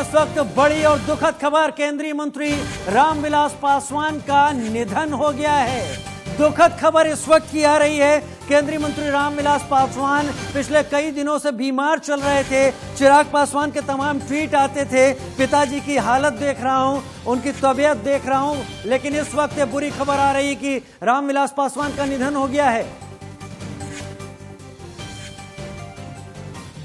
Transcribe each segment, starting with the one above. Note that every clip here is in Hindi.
इस वक्त बड़ी और दुखद खबर, केंद्रीय मंत्री रामविलास पासवान का निधन हो गया है। दुखद खबर इस वक्त की आ रही है। केंद्रीय मंत्री रामविलास पासवान पिछले कई दिनों से बीमार चल रहे थे। चिराग पासवान के तमाम ट्वीट आते थे, पिताजी की हालत देख रहा हूं, उनकी तबीयत देख रहा हूं, लेकिन इस वक्त ये बुरी खबर आ रही है कि रामविलास पासवान का निधन हो गया है।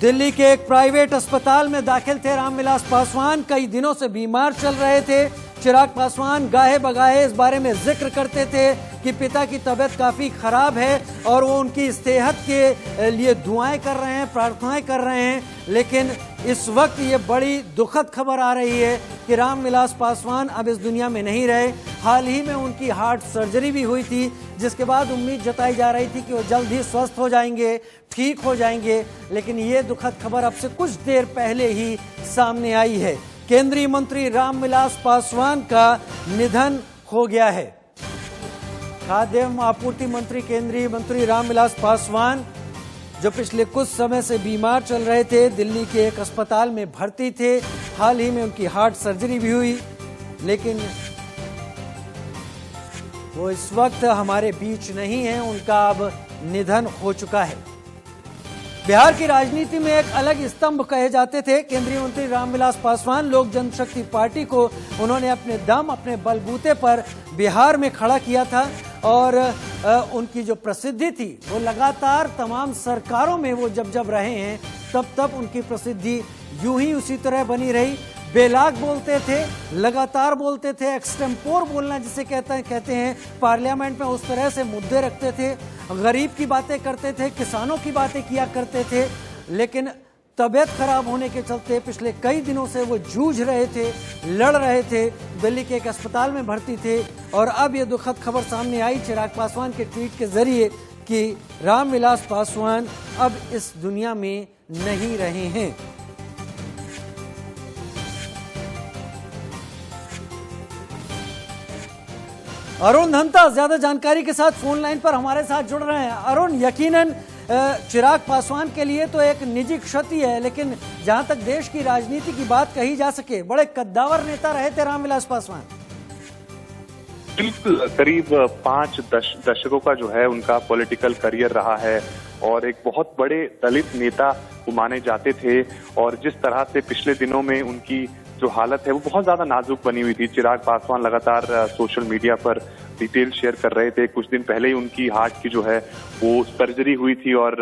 दिल्ली के एक प्राइवेट अस्पताल में दाखिल थे रामविलास पासवान, कई दिनों से बीमार चल रहे थे। चिराग पासवान गाहे बगाहे इस बारे में जिक्र करते थे कि पिता की तबीयत काफी खराब है और वो उनकी सेहत के लिए दुआएं कर रहे हैं, प्रार्थनाएं कर रहे हैं। लेकिन इस वक्त ये बड़ी दुखद खबर आ रही है कि रामविलास पासवान अब इस दुनिया में नहीं रहे। हाल ही में उनकी हार्ट सर्जरी भी हुई थी, जिसके बाद उम्मीद जताई जा रही थी कि वो जल्द ही स्वस्थ हो जाएंगे, ठीक हो जाएंगे। लेकिन ये दुखद खबर अब से कुछ देर पहले ही सामने आई है। केंद्रीय मंत्री रामविलास पासवान का निधन हो गया है। खाद्य एवं आपूर्ति मंत्री केंद्रीय मंत्री रामविलास पासवान, जो पिछले कुछ समय से बीमार चल रहे थे, दिल्ली के एक अस्पताल में भर्ती थे। हाल ही में उनकी हार्ट सर्जरी भी हुई, लेकिन वो इस वक्त हमारे बीच नहीं है। उनका अब निधन हो चुका है। बिहार की राजनीति में एक अलग स्तंभ कहे जाते थे केंद्रीय मंत्री रामविलास पासवान। लोक जनशक्ति पार्टी को उन्होंने अपने दम, अपने बलबूते पर बिहार में खड़ा किया था और उनकी जो प्रसिद्धि थी वो लगातार तमाम सरकारों में वो जब रहे हैं तब उनकी प्रसिद्धि यूं ही उसी तरह बनी रही। बेलाग बोलते थे, लगातार बोलते थे, एक्सटेम्पोर बोलना जिसे कहते हैं, पार्लियामेंट में उस तरह से मुद्दे रखते थे, गरीब की बातें करते थे, किसानों की बातें किया करते थे। लेकिन तबीयत खराब होने के चलते पिछले कई दिनों से वो जूझ रहे थे, लड़ रहे थे, दिल्ली के एक अस्पताल में भर्ती थे। और अब ये दुखद खबर सामने आई चिराग पासवान के ट्वीट के जरिए कि रामविलास पासवान अब इस दुनिया में नहीं रहे हैं। अरुण धंता ज्यादा जानकारी के साथ फोन लाइन पर हमारे साथ जुड़ रहे हैं। अरुण, यकीनन चिराग पासवान के लिए तो एक निजी क्षति है, लेकिन जहां तक देश की राजनीति की बात कही जा सके, बड़े कद्दावर नेता रहे थे रामविलास पासवान। बिल्कुल, करीब 5 दशकों का जो है उनका पॉलिटिकल करियर रहा है और एक बहुत बड़े दलित नेता वो माने जाते थे। और जिस तरह से पिछले दिनों में उनकी जो हालत है वो बहुत ज्यादा नाजुक बनी हुई थी। चिराग पासवान लगातार सोशल मीडिया पर डिटेल शेयर कर रहे थे। कुछ दिन पहले ही उनकी हार्ट की जो है वो सर्जरी हुई थी और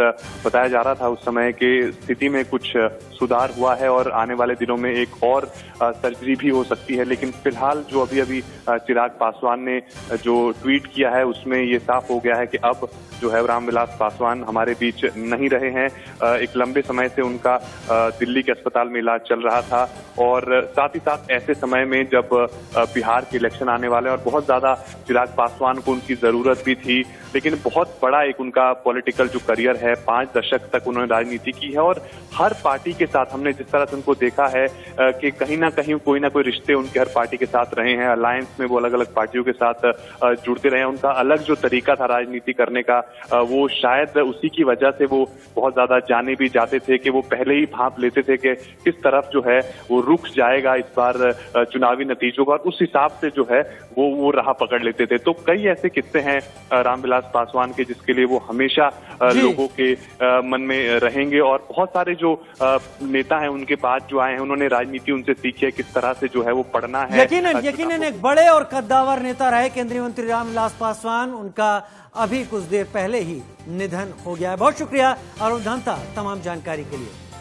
बताया जा रहा था उस समय के स्थिति में कुछ सुधार हुआ है और आने वाले दिनों में एक और सर्जरी भी हो सकती है। लेकिन फिलहाल जो अभी चिराग पासवान ने जो ट्वीट किया है उसमें ये साफ हो गया है कि अब जो है रामविलास पासवान हमारे बीच नहीं रहे हैं। एक लंबे समय से उनका दिल्ली के अस्पताल में इलाज चल रहा था और साथ ही साथ ऐसे समय में जब बिहार के इलेक्शन आने वाले और बहुत ज्यादा चिराग पासवान को उनकी जरूरत भी थी। लेकिन बहुत बड़ा एक उनका पॉलिटिकल जो करियर है, 5 दशक तक उन्होंने राजनीति की है और हर पार्टी के साथ हमने जिस तरह से उनको देखा है कि कहीं ना कहीं कोई ना कोई रिश्ते उनके हर पार्टी के साथ रहे हैं। अलायंस में वो अलग अलग पार्टियों के साथ जुड़ते रहे हैं। उनका अलग जो तरीका था राजनीति करने का, वो शायद उसी की वजह से वो बहुत ज्यादा जाने भी जाते थे कि वो पहले ही भांप लेते थे कि किस तरफ जो है वो रुख जाएगा इस बार चुनावी नतीजों का, और उस हिसाब से जो है वो राह पकड़ लेते थे। तो कई ऐसे किस्से हैं रामविलास पासवान के जिसके लिए वो हमेशा लोगों के मन में रहेंगे। और बहुत सारे जो नेता हैं उनके बाद जो आए हैं उन्होंने राजनीति उनसे सीखी है, किस तरह से जो है वो पढ़ना है। यकीनन एक बड़े और कद्दावर नेता रहे केंद्रीय मंत्री रामविलास पासवान। उनका अभी कुछ देर पहले ही निधन हो गया है। बहुत शुक्रिया अरुण धंता तमाम जानकारी के लिए।